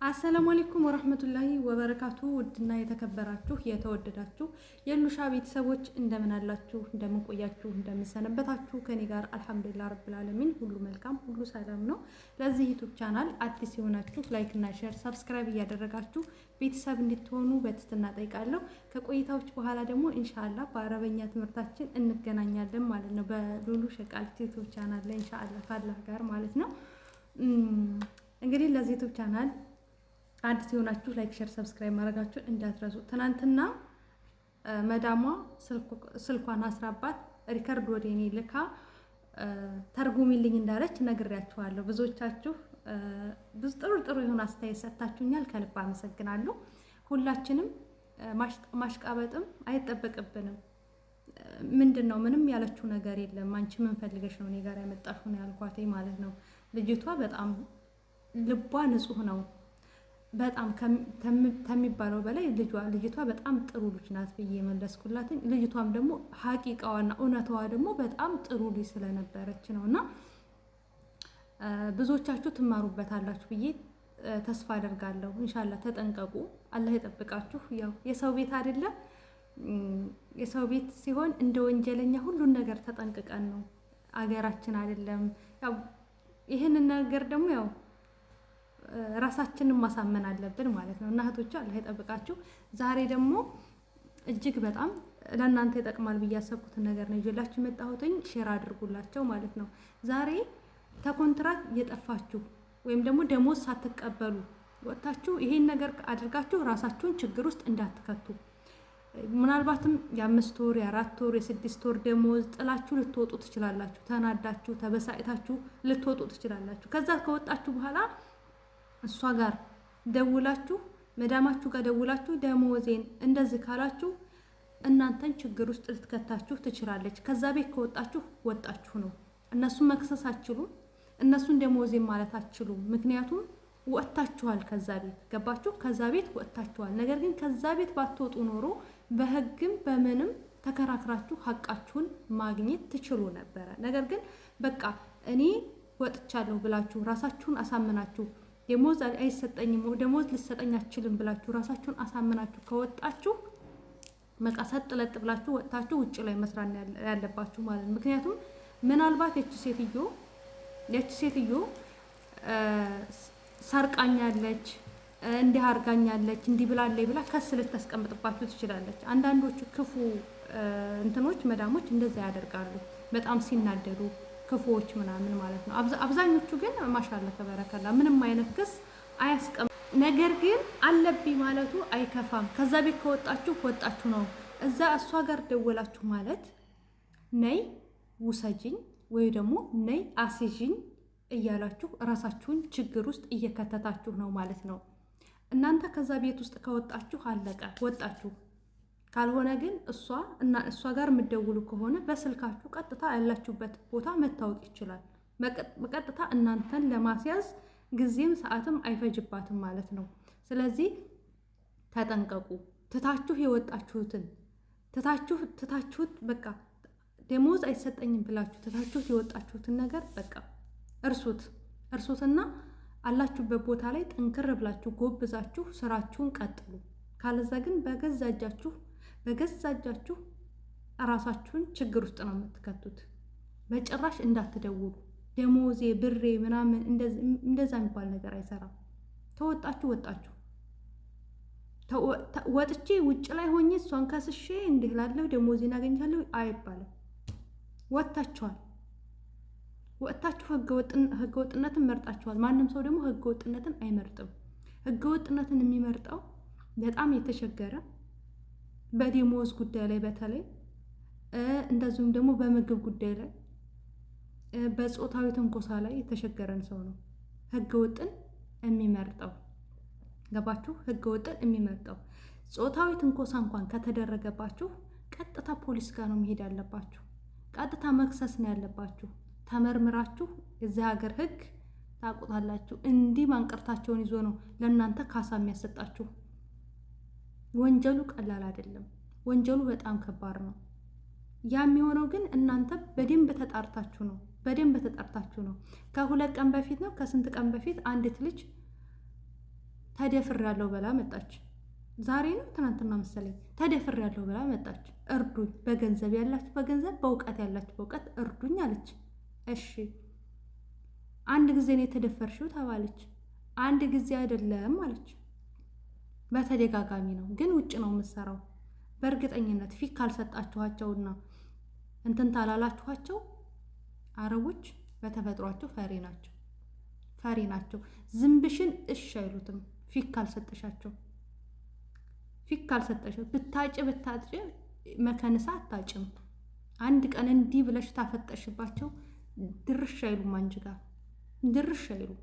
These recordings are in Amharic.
አሰላሙ አለይኩም ወራህመቱላሂ ወበረካቱ። ውድና የተከበራችሁ የተወደዳችሁ የሉሻ ቤተሰቦች እንደምን አላችሁ? እንደምን ቆያችሁ? እንደምን ሰነበታችሁ? ከኔ ጋር አልሐምዱሊላህ ረብል ዓለሚን ሁሉ መልካም፣ ሁሉ ሰላም ነው። ለዚህ ዩቲዩብ ቻናል አዲስ የሆናችሁ ላይክ እና ሼር፣ ሰብስክራይብ እያደረጋችሁ ቤተሰብ እንድትሆኑ በትህትና ጠይቃለሁ። ከቆይታዎች በኋላ ደግሞ ኢንሻአላህ በአረበኛ ትምህርታችን እንገናኛለን ማለት ነው። በሉሉ ሸቃሊት ዩቲዩብ ቻናል ላይ ኢንሻአላህ ካላህ ጋር ማለት ነው። እንግዲህ ለዚህ ዩቲዩብ ቻናል አዲስ የሆናችሁ ላይክ ሼር ሰብስክራይብ ማድረጋችሁን እንዳትረሱ። ትናንትና መዳሟ ስልኳን አስራባት ሪከርድ ወደ እኔ ልካ ተርጉሚልኝ እንዳለች ነግሬያችኋለሁ። ብዙዎቻችሁ ብዙ ጥሩ የሆነ አስተያየት ሰጥታችሁኛል። ከልብ አመሰግናለሁ። ሁላችንም ማሽቃበጥም አይጠበቅብንም። ምንድነው ምንም ያለችው ነገር የለም። አንቺ ምን ፈልገሽ ነው እኔ ጋር ያመጣሽው ነው ያልኳት ማለት ነው። ልጅቷ በጣም ልቧ ንጹህ ነው። በጣም ከሚባለው በላይ ልጅቷ በጣም ጥሩ ልጅ ናት ብዬ መለስኩላት። ልጅቷም ደግሞ ሀቂቃዋና እውነታዋ ደግሞ በጣም ጥሩ ልጅ ስለነበረች ነውና ብዙዎቻችሁ ትማሩበታላችሁ ብዬ ተስፋ አደርጋለሁ። ኢንሻአላህ ተጠንቀቁ። አላህ ይጠብቃችሁ። ያው የሰው ቤት አይደለ? የሰው ቤት ሲሆን እንደ ወንጀለኛ ሁሉን ነገር ተጠንቅቀን ነው። አገራችን አይደለም። ያው ይሄንን ነገር ደግሞ ያው ራሳችንን ማሳመን አለብን ማለት ነው። እና እህቶቼ አላህ ይጠብቃችሁ። ዛሬ ደግሞ እጅግ በጣም ለእናንተ ይጠቅማል ብዬ ያሰብኩትን ነገር ነው ይዤላችሁ የመጣሁትኝ። ሼር አድርጉላቸው ማለት ነው። ዛሬ ተኮንትራት እየጠፋችሁ ወይም ደግሞ ደሞዝ ሳትቀበሉ ወጣችሁ ይሄን ነገር አድርጋችሁ ራሳችሁን ችግር ውስጥ እንዳትከቱ። ምናልባትም የ5 ወር የ4 ወር የ6 ወር ደሞዝ ጥላችሁ ልትወጡ ትችላላችሁ። ተናዳችሁ ተበሳጭታችሁ ልትወጡ ትችላላችሁ። ከዛ ከወጣችሁ በኋላ እሷ ጋር ደውላችሁ መዳማችሁ ጋር ደውላችሁ ደሞዜን እንደዚህ ካላችሁ እናንተን ችግር ውስጥ ልትከታችሁ ትችላለች። ከዛ ቤት ከወጣችሁ ወጣችሁ ነው። እነሱን መክሰስ አትችሉም። እነሱን ደሞዜን ማለት አትችሉም። ምክንያቱም ወጣችኋል ከዛ ቤት። ገባችሁ? ከዛ ቤት ወጣችኋል። ነገር ግን ከዛ ቤት ባትወጡ ኖሮ በህግም በምንም ተከራክራችሁ ሀቃችሁን ማግኘት ትችሉ ነበረ። ነገር ግን በቃ እኔ ወጥቻለሁ ብላችሁ ራሳችሁን አሳምናችሁ ደሞዝ አይሰጠኝም ደሞዝ ልትሰጠኝ አትችልም ብላችሁ ራሳችሁን አሳምናችሁ ከወጣችሁ መቃ ሰጥ ለጥ ብላችሁ ወጣችሁ ውጭ ላይ መስራት ያለባችሁ ማለት ነው። ምክንያቱም ምናልባት እቺ ሴትዮ ሰርቃኛለች፣ እንዲህ አርጋኛለች፣ እንዲህ ብላለች ብላ ከስ ልታስቀምጥባችሁ ትችላለች። አንዳንዶቹ ክፉ እንትኖች መዳሞች እንደዛ ያደርጋሉ፣ በጣም ሲናደዱ ክፉዎች ምናምን ማለት ነው። አብዛኞቹ ግን ማሻአላ ተበረከላ ምንም አይነት ክስ አያስቀም። ነገር ግን አለብኝ ማለቱ አይከፋም። ከዛ ቤት ከወጣችሁ ወጣችሁ ነው። እዛ እሷ ጋር ደወላችሁ ማለት ነይ ውሰጂኝ ወይ ደግሞ ነይ አስይዥኝ እያላችሁ ራሳችሁን ችግር ውስጥ እየከተታችሁ ነው ማለት ነው። እናንተ ከዛ ቤት ውስጥ ከወጣችሁ አለቀ፣ ወጣችሁ። ካልሆነ ግን እሷ ጋር የምትደውሉ ከሆነ በስልካችሁ ቀጥታ ያላችሁበት ቦታ መታወቅ ይችላል። በቀጥታ እናንተን ለማስያዝ ጊዜም ሰዓትም አይፈጅባትም ማለት ነው። ስለዚህ ተጠንቀቁ። ትታችሁ የወጣችሁትን ትታችሁት በቃ ደሞዝ አይሰጠኝም ብላችሁ ትታችሁት የወጣችሁትን ነገር በቃ እርሱትና አላችሁበት ቦታ ላይ ጠንክር ብላችሁ ጎብዛችሁ ስራችሁን ቀጥሉ። ካለዛ ግን በገዛ እጃችሁ ራሳችሁን ችግር ውስጥ ነው የምትከቱት። በጭራሽ እንዳትደውሉ። ደሞዜ ብሬ ምናምን እንደዛ የሚባል ነገር አይሰራም። ተወጣችሁ ወጥቼ ውጭ ላይ ሆኜ እሷን ከስሼ እንዲህ ላለሁ ደሞዜን አገኛለሁ አይባልም። ወጥታችሁ ህገወጥነትን መርጣችኋል። ማንም ሰው ደግሞ ህገወጥነትን አይመርጥም። ህገወጥነትን የሚመርጠው በጣም የተቸገረ በደሞዝ ጉዳይ ላይ በተለይ እንደዚሁም ደግሞ በምግብ ጉዳይ ላይ በጾታዊ ትንኮሳ ላይ የተቸገረን ሰው ነው ህገወጥን የሚመርጠው። ገባችሁ? ህገወጥን የሚመርጠው ጾታዊ ትንኮሳ እንኳን ከተደረገባችሁ ቀጥታ ፖሊስ ጋር ነው መሄድ ያለባችሁ። ቀጥታ መክሰስ ነው ያለባችሁ። ተመርምራችሁ የዚህ ሀገር ህግ ታውቁታላችሁ። እንዲህ ማንቀርታቸውን ይዞ ነው ለእናንተ ካሳ የሚያሰጣችሁ። ወንጀሉ ቀላል አይደለም። ወንጀሉ በጣም ከባድ ነው። ያ የሚሆነው ግን እናንተ በደንብ ተጣርታችሁ ነው። ከ2 ቀን በፊት ነው ከስንት ቀን በፊት አንዲት ልጅ ተደፍሬያለሁ ብላ መጣች። ዛሬ ነው ትናንትና መሰለኝ ተደፍሬያለሁ ብላ መጣች። እርዱኝ፣ በገንዘብ ያላችሁ በገንዘብ፣ በእውቀት ያላችሁ በእውቀት እርዱኝ አለች። እሺ አንድ ጊዜ ነው የተደፈርሽው ተባለች። አንድ ጊዜ አይደለም አለች። በተደጋጋሚ ነው፣ ግን ውጭ ነው የምትሰራው። በእርግጠኝነት ፊት ካልሰጣችኋቸውና እንትን ታላላችኋቸው አረቦች በተፈጥሯቸው ፈሪ ናቸው። ዝንብሽን እሺ አይሉትም። ፊት ካልሰጠሻቸው ብታጭ መከንሳ አታጭም። አንድ ቀን እንዲህ ብለሽ ታፈጠሽባቸው ድርሽ አይሉም። አንቺ ጋር ድርሽ አይሉም።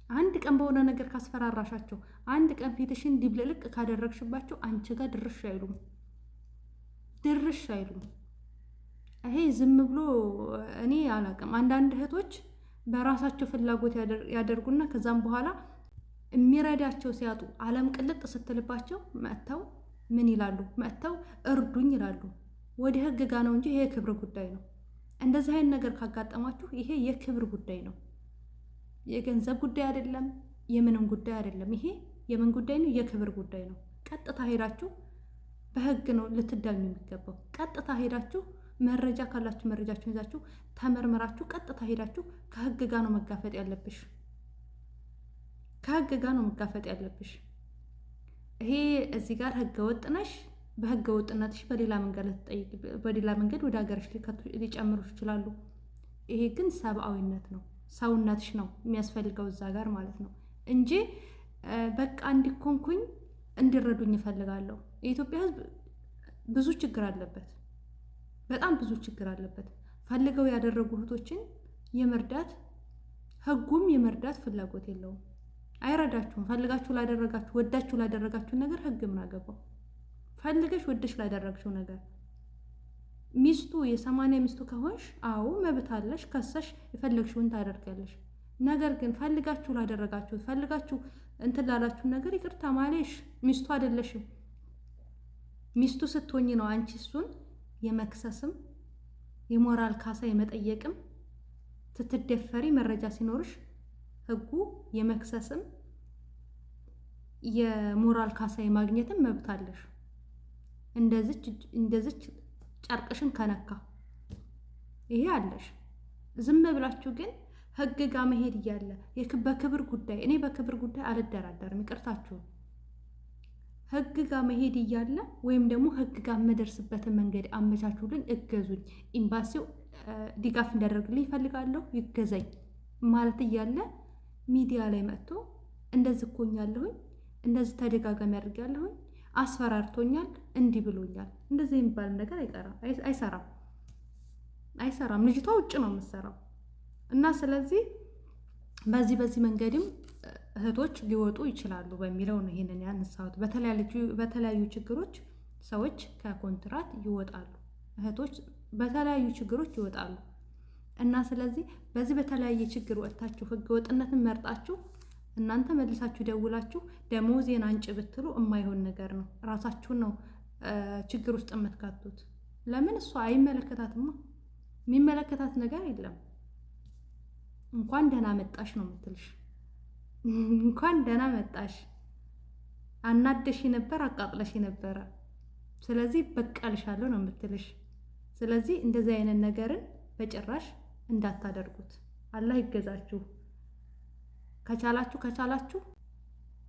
አንድ ቀን በሆነ ነገር ካስፈራራሻቸው፣ አንድ ቀን ፊትሽን እንዲብልልቅ ካደረግሽባቸው አንቺ ጋር ድርሽ አይሉም። ይሄ ዝም ብሎ እኔ አላውቅም። አንዳንድ እህቶች በራሳቸው ፍላጎት ያደርጉና ከዛም በኋላ የሚረዳቸው ሲያጡ ዓለም ቅልጥ ስትልባቸው መጥተው ምን ይላሉ? መጥተው እርዱኝ ይላሉ። ወደ ህግ ጋር ነው እንጂ ይሄ የክብር ጉዳይ ነው። እንደዚህ አይነት ነገር ካጋጠማችሁ ይሄ የክብር ጉዳይ ነው፣ የገንዘብ ጉዳይ አይደለም፣ የምንም ጉዳይ አይደለም። ይሄ የምን ጉዳይ ነው? የክብር ጉዳይ ነው። ቀጥታ ሄዳችሁ በህግ ነው ልትዳኙ የሚገባው። ቀጥታ ሄዳችሁ መረጃ ካላችሁ መረጃችሁን ይዛችሁ ተመርመራችሁ ቀጥታ ሄዳችሁ ከህግ ጋር ነው መጋፈጥ ያለብሽ። ይሄ እዚህ ጋር ህገ ወጥ ነሽ፣ በህገ ወጥነትሽ በሌላ መንገድ ወደ ሀገርሽ ሊጨምሩሽ ይችላሉ። ይሄ ግን ሰብአዊነት ነው፣ ሰውነትሽ ነው የሚያስፈልገው እዛ ጋር ማለት ነው እንጂ በቃ እንዲኮንኩኝ እንዲረዱኝ እፈልጋለሁ። የኢትዮጵያ ህዝብ ብዙ ችግር አለበት፣ በጣም ብዙ ችግር አለበት። ፈልገው ያደረጉ እህቶችን የመርዳት ህጉም የመርዳት ፍላጎት የለውም፣ አይረዳችሁም። ፈልጋችሁ ላደረጋችሁ ወዳችሁ ላደረጋችሁ ነገር ህግ ምን አገባው? ፈልገሽ ወደሽ ላደረግሽው ነገር ሚስቱ የ80 ሚስቱ ከሆንሽ አዎ መብት አለሽ፣ ከሰሽ የፈለግሽውን ታደርጋለሽ። ነገር ግን ፈልጋችሁ ላደረጋችሁ ፈልጋችሁ እንትን ላላችሁ ነገር ይቅርታ ማለሽ ሚስቱ አይደለሽም። ሚስቱ ስትሆኚ ነው አንቺ እሱን የመክሰስም የሞራል ካሳ የመጠየቅም ስትደፈሪ መረጃ ሲኖርሽ ህጉ የመክሰስም የሞራል ካሳ የማግኘትም መብት አለሽ። እንደዚች ጨርቅሽን ከነካ ይሄ አለሽ። ዝም ብላችሁ ግን ህግ ጋር መሄድ እያለ በክብር ጉዳይ እኔ በክብር ጉዳይ አልደራደርም፣ ይቅርታችሁን። ህግ ጋር መሄድ እያለ ወይም ደግሞ ህግ ጋር የምደርስበትን መንገድ አመቻቹልኝ፣ እገዙኝ፣ ኤምባሲው ድጋፍ እንዲያደርግልኝ ይፈልጋለሁ፣ ይገዘኝ ማለት እያለ ሚዲያ ላይ መጥቶ እንደዚህ እኮኛለሁኝ፣ እንደዚህ ተደጋጋሚ አድርጋለሁኝ፣ አስፈራርቶኛል፣ እንዲህ ብሎኛል፣ እንደዚህ የሚባል ነገር አይሰራም። ልጅቷ ውጭ ነው የምትሰራው እና ስለዚህ በዚህ መንገድም እህቶች ሊወጡ ይችላሉ በሚለው ነው ይሄንን ያነሳሁት። በተለያዩ ችግሮች ሰዎች ከኮንትራት ይወጣሉ፣ እህቶች በተለያዩ ችግሮች ይወጣሉ እና ስለዚህ በዚህ በተለያየ ችግር ወጥታችሁ ህገወጥነትን መርጣችሁ እናንተ መልሳችሁ ደውላችሁ ደሞዜን አንጭ ብትሉ የማይሆን ነገር ነው። ራሳችሁን ነው ችግር ውስጥ የምትካቱት። ለምን? እሷ አይመለከታትማ፣ የሚመለከታት ነገር የለም። እንኳን ደህና መጣሽ ነው የምትልሽ። እንኳን ደህና መጣሽ፣ አናደሽ ነበር፣ አቃጥለሽ ነበረ፣ ስለዚህ በቃልሻለሁ ነው የምትልሽ። ስለዚህ እንደዚህ አይነት ነገርን በጭራሽ እንዳታደርጉት። አላህ ይገዛችሁ።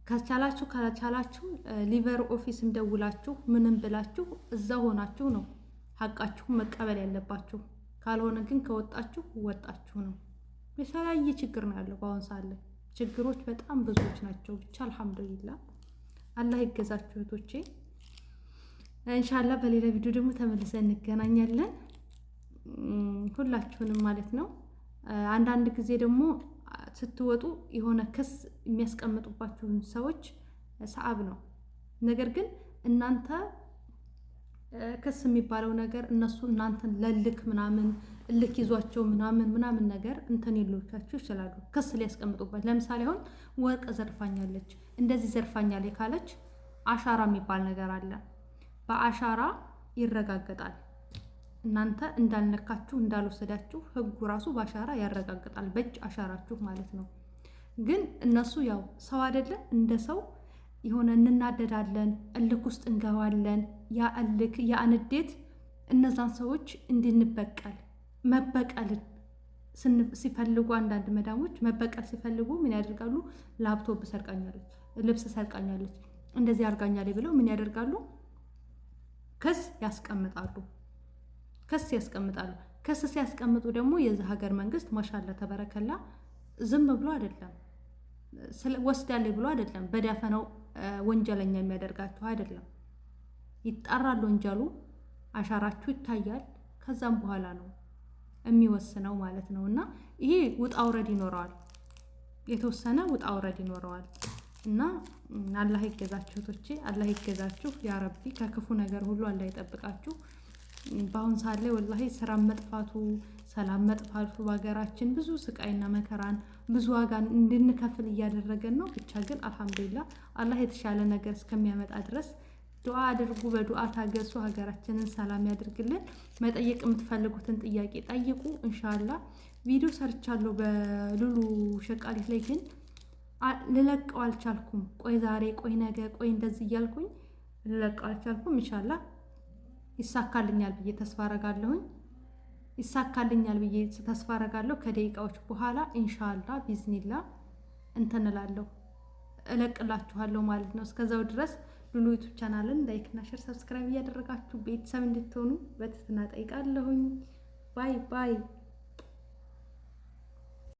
ከቻላችሁ ሊቨር ኦፊስም ደውላችሁ ምንም ብላችሁ እዛ ሆናችሁ ነው ሀቃችሁን መቀበል ያለባችሁ። ካልሆነ ግን ከወጣችሁ ወጣችሁ ነው። የተለያየ ችግር ነው ያለው በአሁን ሰዓት ላይ። ችግሮች በጣም ብዙዎች ናቸው። ብቻ አልሐምዱሊላህ አላህ ይገዛችሁ እህቶቼ። ኢንሻአላህ በሌላ ቪዲዮ ደግሞ ተመልሰን እንገናኛለን፣ ሁላችሁንም ማለት ነው። አንዳንድ ጊዜ ደግሞ ስትወጡ የሆነ ክስ የሚያስቀምጡባችሁን ሰዎች ሰዓብ ነው። ነገር ግን እናንተ ክስ የሚባለው ነገር እነሱ እናንተን ለልክ ምናምን እልክ ይዟቸው ምናምን ነገር እንትን ይሉካችሁ ይችላሉ፣ ክስ ሊያስቀምጡበት። ለምሳሌ አሁን ወርቅ ዘርፋኛለች እንደዚህ ዘርፋኛለች ካለች አሻራ የሚባል ነገር አለ። በአሻራ ይረጋገጣል። እናንተ እንዳልነካችሁ እንዳልወሰዳችሁ ህጉ ራሱ በአሻራ ያረጋግጣል፣ በእጅ አሻራችሁ ማለት ነው። ግን እነሱ ያው ሰው አይደለ እንደ ሰው የሆነ እንናደዳለን፣ እልክ ውስጥ እንገባለን። ያ እልክ ያ ንዴት እነዛን ሰዎች እንድንበቀል መበቀልን ሲፈልጉ አንዳንድ መዳሞች መበቀል ሲፈልጉ ምን ያደርጋሉ? ላፕቶፕ ሰርቃኛለች፣ ልብስ ሰርቃኛለች፣ እንደዚህ አድርጋኛለች ብለው ምን ያደርጋሉ? ክስ ያስቀምጣሉ። ክስ ሲያስቀምጡ ደግሞ የዚህ ሀገር መንግስት ማሻላ ተበረከላ ዝም ብሎ አይደለም ወስዳለች ብሎ አይደለም በዳፈነው ወንጀለኛ የሚያደርጋችሁ አይደለም። ይጣራል ወንጀሉ፣ አሻራችሁ ይታያል። ከዛም በኋላ ነው የሚወስነው ማለት ነው። እና ይሄ ውጣ ውረድ ይኖረዋል፣ የተወሰነ ውጣ ውረድ ይኖረዋል። እና አላህ ይገዛችሁ እህቶቼ፣ አላህ ይገዛችሁ ያ ረቢ። ከክፉ ነገር ሁሉ አላህ ይጠብቃችሁ። በአሁን ሰዓት ላይ ወላሂ ስራ መጥፋቱ፣ ሰላም መጥፋቱ በሀገራችን ብዙ ስቃይና መከራን ብዙ ዋጋን እንድንከፍል እያደረገን ነው። ብቻ ግን አልሐምዱሊላህ አላህ የተሻለ ነገር እስከሚያመጣ ድረስ ዱዓ አድርጉ፣ በዱዓ ታገሱ። ሀገራችንን ሰላም ያድርግልን። መጠየቅ የምትፈልጉትን ጥያቄ ጠይቁ። ኢንሻአላህ ቪዲዮ ሰርቻለሁ በሉሉ ሸቃሊት ላይ ግን ልለቀው አልቻልኩም። ቆይ ዛሬ፣ ቆይ ነገ፣ ቆይ እንደዚህ እያልኩኝ ልለቀው አልቻልኩም። ኢንሻአላህ ይሳካልኛል ብዬ ተስፋ አረጋለሁ። ከደቂቃዎች በኋላ ኢንሻአላህ ቢዝኒላህ እንትንላለሁ እለቅላችኋለሁ ማለት ነው። እስከዛው ድረስ ሉሉ ዩቲዩብ ቻናልን ላይክ እና ሼር ሰብስክራይብ እያደረጋችሁ ቤተሰብ እንድትሆኑ በትህትና ጠይቃለሁኝ። ባይ ባይ።